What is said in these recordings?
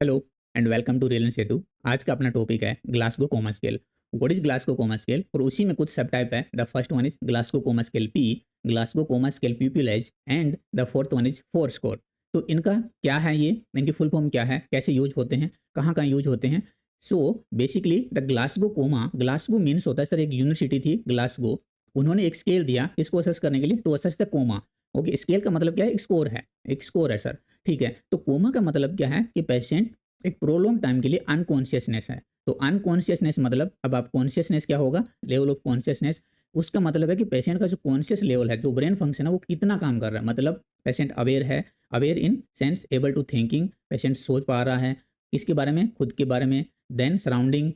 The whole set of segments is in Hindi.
Hello and welcome to real Setu. आज का अपना टॉपिक है Glasgow coma scale. What is Glasgow coma scale और उसी में कुछ सब टाइप है। The first one is Glasgow coma scale P, Glasgow coma scale pupils and the fourth one is four score. तो इनका क्या है, ये इनकी फुल फॉर्म क्या है, कैसे यूज होते हैं, कहाँ कहाँ यूज होते हैं। So basically the Glasgow coma, Glasgow means होता है सर एक यूनिवर्सिटी थी ग्लासगो। उन्होंने एक स्केल दिया इसको असेस करने के लिए, to assess the coma. Okay, scale का मतलब क्या है, एक स्कोर है, एक स्कोर है सर। ठीक है, तो कोमा का मतलब क्या है कि पेशेंट एक प्रोलॉन्ग टाइम के लिए अनकॉन्शियसनेस है। तो अनकॉन्शियसनेस मतलब, अब आप कॉन्शियसनेस क्या होगा, लेवल ऑफ कॉन्शियसनेस। उसका मतलब है कि पेशेंट का जो कॉन्शियस लेवल है, जो ब्रेन फंक्शन है, वो कितना काम कर रहा है। मतलब पेशेंट अवेयर है, aware in sense able to thinking, patient सोच पा रहा है किसके बारे में, खुद के बारे में, देन सराउंडिंग।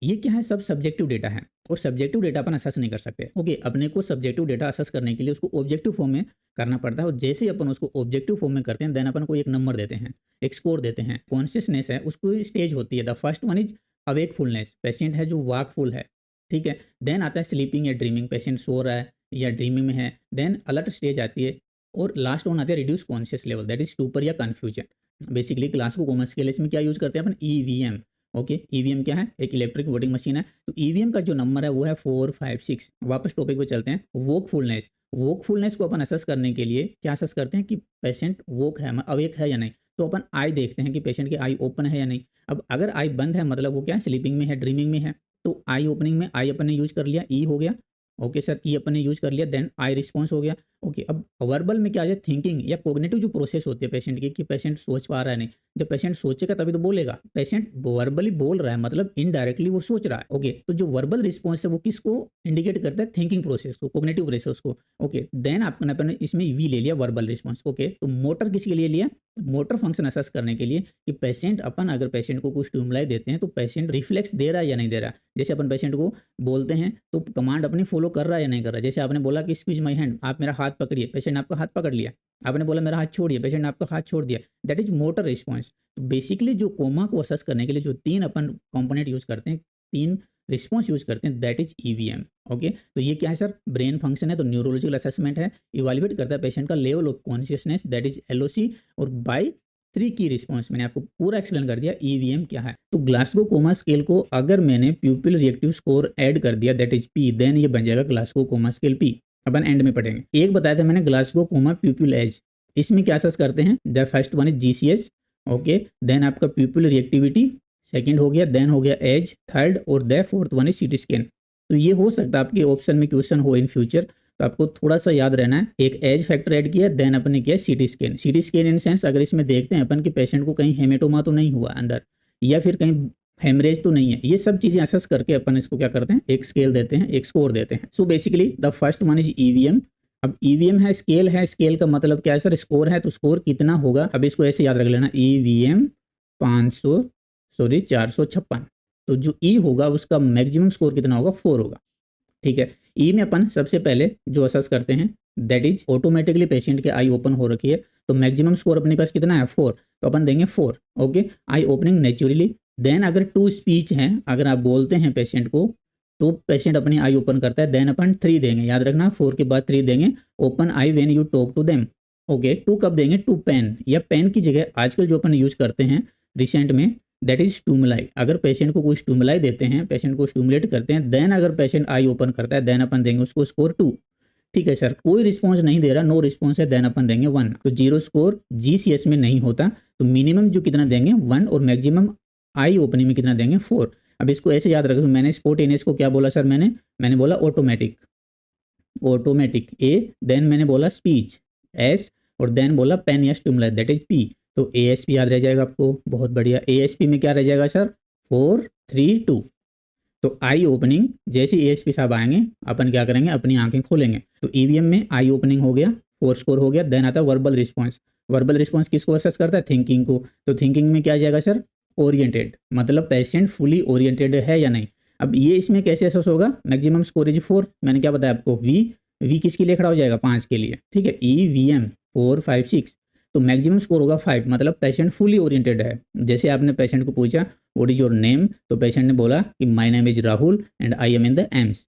ये क्या है, सब सब्जेक्टिव डेटा है और सब्जेक्टिव डेटा अपन असेस नहीं कर सकते। ओके, अपने को सब्जेक्टिव डेटा असेस करने के लिए उसको ऑब्जेक्टिव फॉर्म में करना पड़ता है, और जैसे ही अपन उसको ऑब्जेक्टिव फॉर्म में करते हैं देन अपन को एक नंबर देते हैं, एक स्कोर देते हैं। कॉन्शियसनेस है, उसको स्टेज होती है। The first one is awakefulness, patient है जो वाकफुल है। ठीक है, देन आता है स्लीपिंग या ड्रीमिंग, पेशेंट सो रहा है या ड्रीमिंग में है। देन अलर्ट स्टेज आती है, और लास्ट वन आती है reduce conscious level, that is stupor या कन्फ्यूजन। बेसिकली क्लास को कॉमर्स के लिए इसमें क्या यूज करते हैं अपन, ईवीएम। ओके, ईवीएम क्या है, एक इलेक्ट्रिक वोटिंग मशीन है। तो ईवीएम का जो नंबर है वो है 456। वापस टॉपिक पे चलते हैं, वोकफुलनेस। वोकफुलनेस को अपन असेस करने के लिए क्या असेस करते हैं कि पेशेंट वोक है, अवेक है या नहीं। तो अपन आई देखते हैं कि पेशेंट की आई ओपन है या नहीं। अब अगर आई बंद है मतलब वो क्या है, स्लीपिंग में है, ड्रीमिंग में है। तो आई ओपनिंग में आई अपन ने यूज कर लिया, ई हो गया। ओके सर, ई अपन ने यूज कर लिया, देन आई रिस्पॉन्स हो गया। ओके, अब वर्बल में क्या आ जाए, थिंकिंग या कोग्निटिव जो प्रोसेस होती है पेशेंट की, कि पेशेंट सोच पा रहा है नहीं। जब पेशेंट सोचेगा तभी तो बोलेगा। पेशेंट वर्बली बोल रहा है मतलब इनडायरेक्टली वो सोच रहा है। ओके, तो जो वर्बल रिस्पॉन्स है वो किसको इंडिकेट करता है, थिंकिंग प्रोसेस को, कोग्निटिव प्रोसेस को। ओके, देन आपने इसमें वी ले लिया, वर्बल रिस्पॉन्स। ओके, तो मोटर किसके लिए लिया, मोटर फंक्शन असेस करने के लिए कि पेशेंट, अपन अगर पेशेंट को कुछ स्टिमुलाई देते हैं तो पेशेंट रिफ्लेक्स दे रहा है या नहीं दे रहा। जैसे अपन पेशेंट को बोलते हैं तो कमांड अपनी फॉलो कर रहा है या नहीं कर रहा। जैसे आपने बोला कि स्क्वीज माई हैंड, आप मेरा हाथ पकड़िए, पेशेंट आपका हाथ पकड़ लिया। आपने बोला मेरा हाथ छोड़िए, पेशेंट ने आपका हाथ छोड़ दिया। That is motor response. तो बेसिकली जो कोमा को असेस करने के लिए जो तीन अपन कंपोनेंट यूज करते हैं, तीन रिस्पॉन्स यूज करते हैं, दैट इज ईवीएम। ओके, तो ये क्या है सर, ब्रेन फंक्शन है, तो न्यूरोलॉजिकल असेसमेंट है, इवैल्यूएट करता है पेशेंट का level of consciousness, that is LOC. और बाय थ्री की रिस्पॉन्स, मैंने आपको पूरा एक्सप्लेन कर दिया ईवीएम क्या है। तो ग्लासगो कोमा स्केल को अगर मैंने प्यूपिल रिएक्टिव स्कोर ऐड कर दिया, दैट इज पी, देन ये बन जाएगा ग्लासगो कोमा स्केल पी। अपन एंड में पढ़ेंगे। एक बताया था मैंने ग्लासगो कोमा प्यूपिल एज, इसमें क्या असेस करते हैं, the first one is GCS. Okay, then आपका प्यूपिल रिएक्टिविटी सेकंड हो गया, देन हो गया एज थर्ड, और the fourth one is CT scan. तो ये हो सकता है आपके ऑप्शन में क्वेश्चन हो इन फ्यूचर, तो आपको थोड़ा सा याद रहना है। एक एज फैक्टर ऐड किया, देन अपन ने किया CT scan. CT scan in sense अगर इसमें देखते हैं अपन कि पेशेंट को कहीं हेमेटोमा तो नहीं हुआ अंदर, या फिर कहीं हेमरेज तो नहीं है। ये सब चीजें असेस करके अपन इसको क्या करते हैं, एक स्केल देते हैं, एक स्कोर देते हैं। So basically the first one is EVM. अब ईवीएम है, स्केल है, स्केल का मतलब क्या है सर, स्कोर है, तो स्कोर कितना होगा। अब इसको ऐसे याद रख लेना, ईवीएम 456। तो जो ई होगा उसका मैक्सिमम स्कोर कितना होगा, 4 होगा। ठीक है, ई में अपन सबसे पहले जो असेस करते हैं, दैट इज ऑटोमेटिकली पेशेंट के आई ओपन हो रखी है, तो मैक्सिमम स्कोर अपने पास कितना है, 4, तो अपन देंगे 4। ओके, आई ओपनिंग नेचुरली। देन अगर टू स्पीच है, अगर आप बोलते हैं पेशेंट को, तो पेशेंट अपनी आई ओपन करता है, देन अपन 3 देंगे, याद रखना 4 के बाद 3 देंगे। Open eye when you talk to them. Okay, 2 कब देंगे, टू पेन, या पेन की जगह आजकल जो अपन यूज करते हैं रिसेंट में, दैट इज स्टूमुलाई। अगर पेशेंट को कोई स्टूमुलाई देते हैं, पेशेंट को स्टूमुलेट करते हैं, देन अगर पेशेंट आई ओपन करता है, देन अपन देंगे उसको स्कोर 2। ठीक है सर, कोई रिस्पॉन्स नहीं दे रहा, नो रिस्पॉन्स है, देन अपन देंगे 1। तो जीरो स्कोर जीसीएस में नहीं होता, तो मिनिमम जो कितना देंगे 1, और मैक्सिमम आई ओपनिंग में कितना देंगे 4। अब इसको ऐसे याद रखो, मैंने स्पॉटेनियस को क्या बोला सर, मैंने बोला ऑटोमेटिक, ऑटोमेटिक ए, देन मैंने बोला स्पीच एस, और देन बोला पेन या स्टिमुलाई, दैट इज पी। तो एएसपी याद रह जाएगा आपको, बहुत बढ़िया। एएसपी में क्या रह जाएगा सर, 4 3 2। तो आई ओपनिंग, जैसे एएसपी साहब आएंगे अपन क्या करेंगे, अपनी आंखें खोलेंगे। तो ईवीएम में आई ओपनिंग हो गया, 4 स्कोर हो गया। देन आता है वर्बल रिस्पॉन्स। वर्बल रिस्पॉन्स किसको असेस करता है, थिंकिंग को। तो थिंकिंग में क्या आ जाएगा सर, ओरिएंटेड, मतलब पेशेंट फुली ओरिएंटेड है या नहीं। अब ये इसमें कैसे असेस होगा, मैक्सिमम स्कोर इज 4, मैंने क्या बताया आपको, वी किसके लिए खड़ा हो जाएगा, 5 के लिए। ठीक है, ईवीएम 4 5 6, तो मैक्सिमम स्कोर होगा 5, मतलब पेशेंट फुली ओरिएंटेड है। जैसे आपने पेशेंट को पूछा व्हाट इज योर नेम, तो पेशेंट ने बोला कि my name is Rahul and I am in the AIIMS.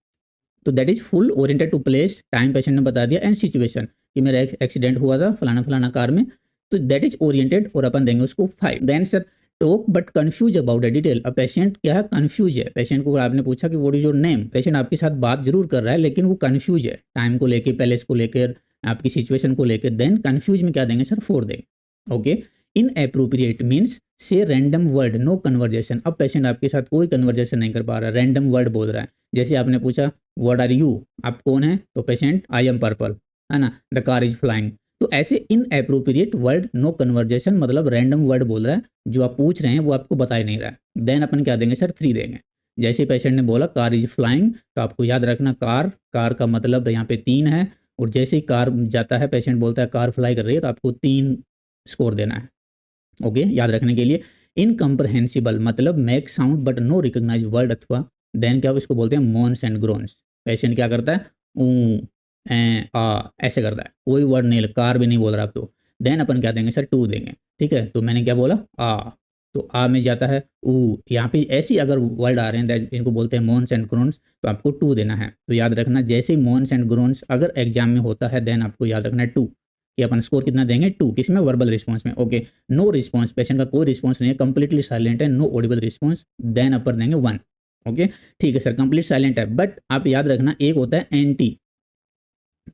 तो that is full oriented to place, time patient ने बता दिया, एंड सिचुएशन कि मेरा एक्सीडेंट हुआ था फलाना फलाना कार में, तो दैट इज ओरिएंटेड, और अपन देंगे उसको 5। Then sir talk but confuse about the detail. अब पेशेंट क्या है, कंफ्यूज है। पेशेंट को आपने पूछा कि what is your name, patient आपके साथ बात जरूर कर रहा है लेकिन वो कंफ्यूज है, टाइम को लेकर, पैलेस को लेकर, आपकी सिचुएशन को लेकर। देन कंफ्यूज में क्या देंगे सर, 4 देंगे। ओके। इन अप्रोप्रिएट मीन्स से रैंडम वर्ड, नो कन्वर्जेशन। अब पेशेंट आपके साथ कोई कन्वर्जेशन नहीं कर पा रहा, रैंडम वर्ड बोल रहा है। जैसे आपने पूछा व्हाट आर यू, आप कौन है, तो पेशेंट आई एम पर्पल, है ना, द कार इज फ्लाइंग। तो ऐसे inappropriate word, no conversation, मतलब रैंडम वर्ड बोल रहा है, जो आप पूछ रहे हैं वो आपको बता ही नहीं रहा है। देन अपन क्या देंगे सर, 3 देंगे। जैसे पेशेंट ने बोला कार इज फ्लाइंग, तो आपको याद रखना कार, कार का मतलब यहाँ पे 3 है। और जैसे ही कार जाता है, पेशेंट बोलता है कार फ्लाई कर रही है, तो आपको 3 स्कोर देना है। ओके, याद रखने के लिए। इनकम्प्रहेंसिबल मतलब make sound but no recognise word, अथवा देन क्या इसको बोलते हैं मोन्स एंड ग्रोन्स। पेशेंट क्या करता है, ऊ आ ऐसे करता है, कोई वर्ड नहीं, कार भी नहीं बोल रहा आप तो। देन अपन क्या देंगे सर, 2 देंगे। ठीक है, तो मैंने क्या बोला, आ, तो आ में जाता है ऊ। यहाँ पे ऐसी अगर वर्ड आ रहे हैं इनको बोलते हैं मोन्स एंड ग्रोन्स, तो आपको 2 देना है। तो याद रखना, जैसे ही मोन्स एंड ग्रोन्स अगर एग्जाम में होता है, देन आपको याद रखना है 2, कि अपन स्कोर कितना देंगे, 2, किसमें, वर्बल रिस्पॉन्स में। ओके। नो रिस्पॉन्स, पेशेंट का कोई रिस्पॉन्स नहीं है, कंप्लीटली साइलेंट है, नो ऑडिबल रिस्पॉन्स, देन अपन देंगे 1। ओके, ठीक है सर, कंप्लीट साइलेंट है। बट आप याद रखना, एक होता है एंटी,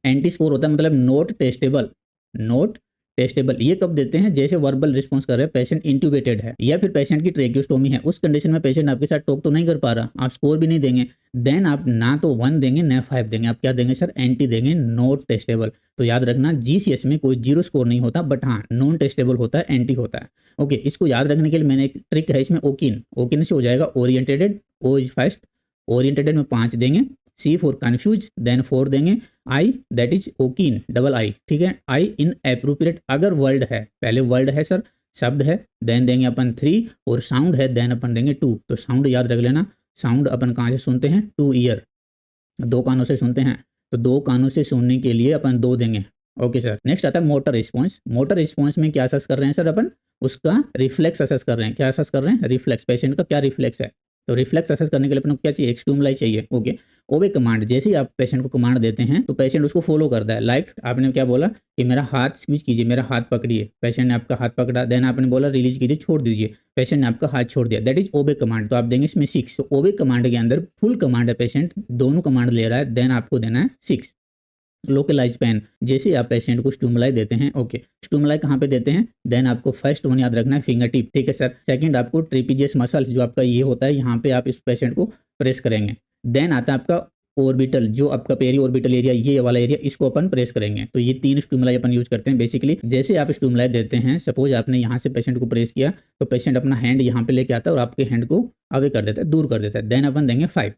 एंटी स्कोर होता है, मतलब नोट टेस्टेबल, नोट टेस्टेबल। ये कब देते हैं, जैसे वर्बल रिस्पॉन्स कर रहे हैं, पेशेंट इंट्यूबेटेड है या फिर पेशेंट की ट्रेक्योस्टोमी है, उस कंडीशन में पेशेंट आपके साथ टॉक तो नहीं कर पा रहा, आप स्कोर भी नहीं देंगे। देन आप ना तो 1 देंगे ना 5 देंगे, आप क्या देंगे सर, एंटी देंगे, नोट टेस्टेबल। तो याद रखना, जीसीएस में कोई 0 स्कोर नहीं होता, बट हाँ नॉन टेस्टेबल होता है, एंटी होता है। ओके, इसको याद रखने के लिए मैंने एक ट्रिक है इसमें, ओकिन, ओकिन से हो जाएगा ओरिएंटेडेड, ओ इज फर्स्ट, ओरिएंटेडेड में 5 देंगे, सी फॉर कन्फ्यूज, देन 4 देंगे, आई दैट इज ओकिन, डबल आई, ठीक है, आई इन अप्रोप्रिएट अगर वर्ड है, पहले वर्ड है सर, शब्द है, देन देंगे अपन 3, और साउंड है, देन अपन देंगे 2। तो साउंड याद रख लेना, साउंड अपन कहाँ से सुनते हैं, 2 ईयर, 2 कानों से सुनते हैं, तो 2 कानों से सुनने के लिए अपन 2 देंगे। ओके सर, नेक्स्ट आता है मोटर रिस्पॉन्स। मोटर रिस्पॉन्स में क्या असेस कर रहे हैं सर, अपन उसका रिफ्लेक्स असेस कर रहे हैं। क्या असेस कर रहे हैं, रिफ्लेक्स, पेशेंट का क्या रिफ्लेक्स है। तो रिफ्लेक्स असेस करने के लिए अपन को क्या चाहिए, एक स्टिमुलाई चाहिए। ओके, ओबे कमांड, जैसे ही आप पेशेंट को कमांड देते हैं तो पेशेंट उसको फॉलो करता है। लाइक आपने क्या बोला कि मेरा हाथ स्क्वीज कीजिए, मेरा हाथ पकड़िए, पेशेंट ने आपका हाथ पकड़ा, देन आपने बोला रिलीज कीजिए, छोड़ दीजिए, पेशेंट ने आपका हाथ छोड़ दिया, दैट इज ओबे कमांड। तो आप देंगे इसमें 6। तो ओबे कमांड के अंदर फुल कमांड है, पेशेंट दोनों कमांड ले रहा है, देन आपको देना है 6। लोकलाइज पेन, जैसे आप पेशेंट को स्टूमलाई देते हैं, ओके, स्टूमलाई कहाँ पे देते हैं, देन आपको फर्स्ट वन याद रखना है फिंगर टिप, ठीक है सर। सेकंड आपको ट्रिपीजियस मसल, जो आपका ये होता है, यहाँ पे आप इस पेशेंट को प्रेस करेंगे। देन आता है आपका ऑर्बिटल, जो आपका पेरी ऑर्बिटल एरिया, ये वाला एरिया, इसको अपन प्रेस करेंगे। तो ये 3 स्टूमलाई अपन यूज करते हैं बेसिकली। जैसे आप स्टूमलाई देते हैं, सपोज आपने यहाँ से पेशेंट को प्रेस किया, तो पेशेंट अपना हैंड यहाँ पे लेके आता है और आपके हैंड को अवे कर देता है, दूर कर देता है, देन अपन देंगे 5,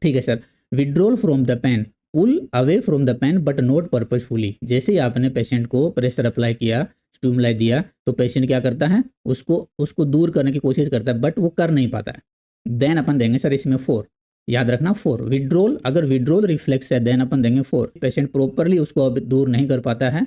ठीक है sir. Withdrawal from the pain, pull away from the pain but not purposefully. जैसे ही आपने पेशेंट को प्रेशर अप्लाई किया, स्टूमलाई दिया, तो पेशेंट क्या करता है, उसको उसको दूर करने की कोशिश करता है, बट वो कर नहीं पाता है। देन अपन देंगे सर इसमें 4, याद रखना 4। विड्रॉल, अगर विड्रॉल रिफ्लेक्स है, देन अपन देंगे 4। पेशेंट प्रॉपरली उसको अब दूर नहीं कर पाता है।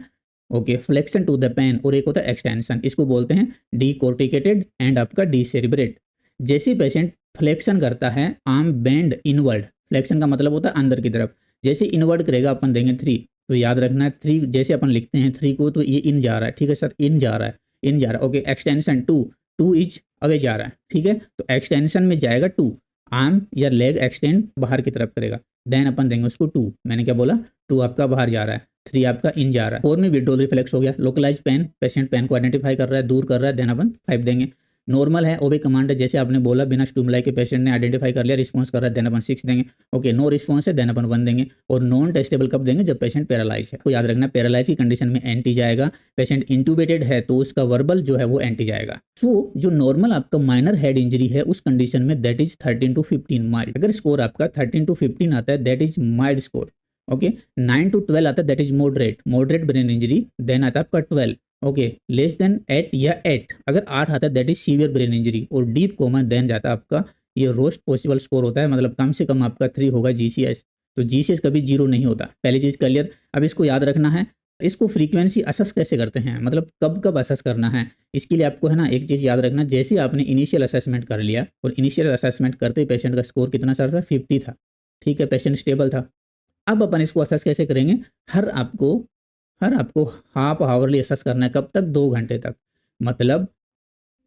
Okay, flexion to the pain, और एक होता है एक्सटेंशन, इसको बोलते हैं डीकोर्टिकेटेड एंड आपका डीसेरिब्रेट। जैसे पेशेंट फ्लेक्शन करता है, आर्म बेंड इनवर्ड, फ्लेक्शन का मतलब होता है अंदर की तरफ, जैसे इनवर्ड करेगा अपन देंगे 3। तो याद रखना है 3, जैसे अपन लिखते हैं 3 को, तो ये इन जा रहा है, ठीक है सर, इन जा रहा है, इन जा रहा है। ओके, एक्सटेंशन 2, 2 इज अवे जा रहा है, ठीक है, तो एक्सटेंशन में जाएगा 2, आर्म या लेग एक्सटेंड बाहर की तरफ करेगा, देन अपन देंगे उसको 2। मैंने क्या बोला, 2 आपका बाहर जा रहा है, 3 आपका इन जा रहा है। 4 में विड्रॉल रिफ्लेक्स हो गया। लोकलाइज पेन, पेशेंट पेन को आइडेंटिफाई कर रहा है, दूर कर रहा है, देन अपन 5 देंगे। नॉर्मल है, ओबे कमांड है, जैसे आपने बोला बिना स्टूमलाई के पेशेंट ने आइडेंटिफाई कर लिया, रिस्पॉन्स कर रहा है, देन अपन 6 देंगे। ओके, नो रिस्पॉन्स है, देन अपन 1 देंगे। और नॉन टेस्टेबल कब देंगे, जब पेशेंट पैरालाइज है। तो याद रखना, पैरालाइज की कंडीशन में एंटी जाएगा, पेशेंट इंट्यूबेटेड है तो उसका वर्बल जो है वो एंटी जाएगा। सो जो नॉर्मल आपका माइनर हेड इंजरी है, उस कंडीशन में दैट इज 13 to 15 माइल्ड। अगर स्कोर आपका 13 to 15 आता है, that is mild score. Okay, 9 to 12 आता है, that is moderate, moderate brain injury, then आता है आपका 12। ओके, लेस देन 8 या 8, अगर 8 आता है that is severe brain injury, और डीप कोमा देन जाता है आपका, ये रोस्ट पॉसिबल स्कोर होता है, मतलब कम से कम आपका 3 होगा जीसीएस। तो जीसीएस कभी 0 नहीं होता, पहली चीज क्लियर। अब इसको याद रखना है, इसको फ्रीक्वेंसी असेस कैसे करते हैं, मतलब कब कब असेस करना है, इसके लिए आपको है ना एक चीज याद रखना। जैसे आपने इनिशियल असेसमेंट कर लिया, और इनिशियल असेसमेंट करते ही पेशेंट का स्कोर कितना सर था, 50 था, ठीक है, पेशेंट स्टेबल था। अब अपन इसको असेस कैसे करेंगे, हर आपको हाफ आवरली असेस करना है, कब तक, 2 घंटे तक। मतलब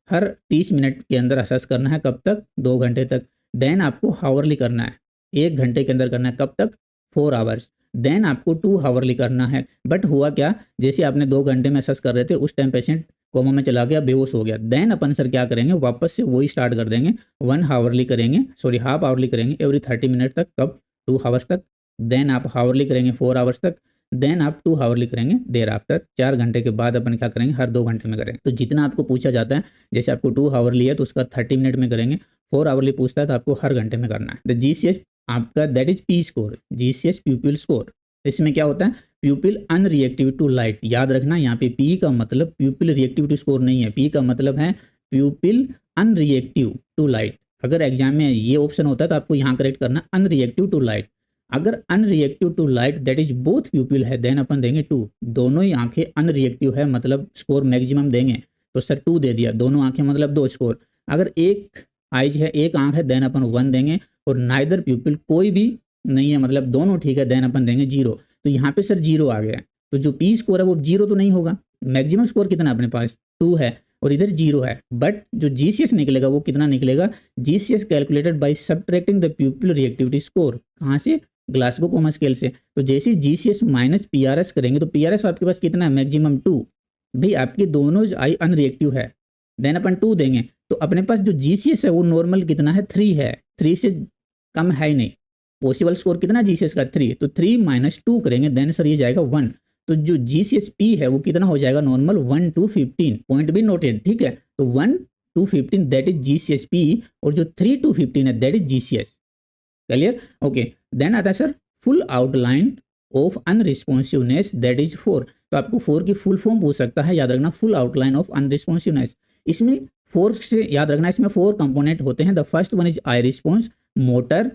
हर 30 मिनट के अंदर असेस करना है, कब तक, 2 घंटे तक। देन आपको हावरली करना है, 1 घंटे के अंदर करना है, कब तक, 4 आवर्स। देन आपको 2 हावरली करना है। बट हुआ क्या, जैसे आपने 2 घंटे में असेस कर रहे थे उस टाइम पेशेंट कोमा में चला गया, बेहोश हो गया। देन अपन सर क्या करेंगे, वापस से वही स्टार्ट कर देंगे, 1 हावरली करेंगे, सॉरी हाफ आवरली करेंगे एवरी 30 मिनट तक, कब, 2 आवर्स तक। देन आप हावरली करेंगे 4 आवर्स तक। देन आप 2 हावरली करेंगे देर आफ्टर, 4 घंटे के बाद अपन क्या करेंगे, हर 2 घंटे में करेंगे। तो जितना आपको पूछा जाता है, जैसे आपको 2 हावरली है तो उसका 30 मिनट में करेंगे, 4 आवरली पूछता है तो आपको हर घंटे में करना है। द जीसीएस आपका that is P score, GCS प्यूपिल score. इसमें क्या होता है, प्यूपिल अनरिएक्टिव टू लाइट। याद रखना यहाँ पे पी का मतलब प्यूपिल रिएक्टिविटी स्कोर नहीं है, पी का मतलब है प्यूपिल अनरिएक्टिव टू लाइट। अगर एग्जाम में ये ऑप्शन होता है तो आपको यहाँ करेक्ट करना अनरिएक्टिव टू लाइट। अगर unreactive to light that is both pupil है, देन अपन देंगे 2। दोनों ही आंखें अनरिएक्टिव है मतलब स्कोर मैक्सिमम देंगे, तो सर 2 दे दिया। दोनों आंखें मतलब 2 स्कोर। अगर एक आइज है, एक आंख है, देन अपन 1 देंगे। और नाइदर प्यूपिल कोई भी नहीं है मतलब दोनों ठीक है, देन अपन देंगे 0। तो यहाँ पे सर 0 आ गया है, तो जो पी स्कोर है वो 0 तो नहीं होगा। मैक्सिमम स्कोर कितना अपने पास 2 है और इधर 0 है। बट जो जीसीएस निकलेगा वो कितना निकलेगा, GCS calculated by subtracting the प्यूपिल reactivity score. कहाँ से, ग्लासगो कोमा स्केल से। तो जैसे ही जीसीएस माइनस पीआरएस करेंगे तो पीआरएस आपके पास कितना है, मैक्सिमम 2। भाई आपकी दोनों आई अनरिएक्टिव है, देन अपन 2 देंगे। तो अपने पास जो जीसीएस है वो नॉर्मल कितना है, 3 है, 3 से कम है ही नहीं। पॉसिबल स्कोर कितना जीसीएस का, 3। तो 3 माइनस 2 करेंगे, देन सर ये जाएगा 1। तो जो जीसीएस पी है वो कितना हो जाएगा नॉर्मल, 1 to 15। पॉइंट भी नोटेड, ठीक है। तो 1 to 15 that is GCS P, और जो 3 to 15 है that is GCS. Clear, okay. Then आता है sir full outline of unresponsiveness that is 4। तो आपको 4 की फुल फॉर्म पूछ सकता है, याद रखना फुल आउटलाइन ऑफ अनरिस्पॉन्सिवनेस। इसमें 4 से याद रखना, इसमें 4 कंपोनेंट होते हैं। The first one is eye response, motor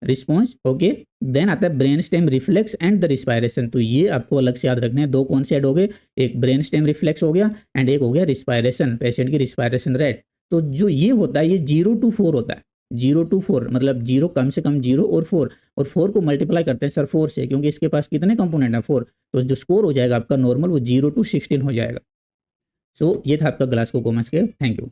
response, okay. Then आता है brain stem reflex and the respiration. तो ये आपको अलग से याद रखने हैं। 2 कौन से ऐड हो गए, एक ब्रेन स्टेम रिफ्लेक्स हो गया एंड एक हो गया रिस्पायरेशन, पेशेंट की रिस्पायरेशन रेट। तो जो ये होता है ये 0 to 4 होता है, 0 to 4 मतलब 0 कम से कम 0 और 4, और 4 को मल्टीप्लाई करते हैं सर 4 से, क्योंकि इसके पास कितने कंपोनेंट है 4। तो जो स्कोर हो जाएगा आपका नॉर्मल वो 0 to 16 हो जाएगा। सो ये था आपका Glasgow coma scale. Thank you.